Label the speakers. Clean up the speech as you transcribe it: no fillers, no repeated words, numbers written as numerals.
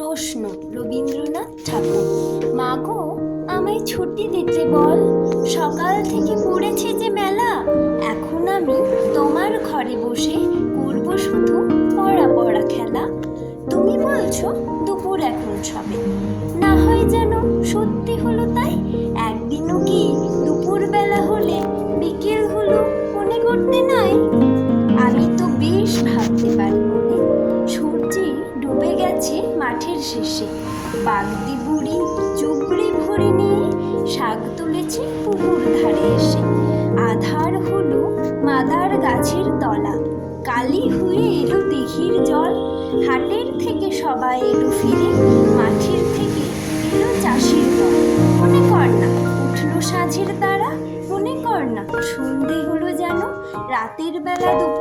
Speaker 1: প্রশ্ন রবীন্দ্রনাথ ঠাকুর। মাগো, আমায় ছুটি দিতে বল, সকাল থেকে পড়েছে যে মেলা। এখন আমি তোমার ঘরে বসে করবো শুধু পড়া পড়া খেলা। তুমি বলছো দুপুর এখন সবে, না হয় যেন সত্যি হলো তাই। একদিনও কি দুপুর বেলা হলে বিকেল হলো মনে করতে নাই? আমি তো বেশ ভাবতে পারি মনে, সূর্যি ডুবে গেছে মাঠের শেষে। বাগদি বুড়ি চুবড়ি ভরে নিয়ে শাক তুলেছে পুকুর ধারে এসে। আধার হলো মাদার গাছের তলা, কালি হয়ে এলো দিঘির জল। হাটের থেকে সবাই এলো ফিরে, মাঠের থেকে এলো চাষির দল। মনে কর না উঠলো সাঁঝের তারা, মনে কর না সন্ধে হলো যেন রাতের বেলা দুপুর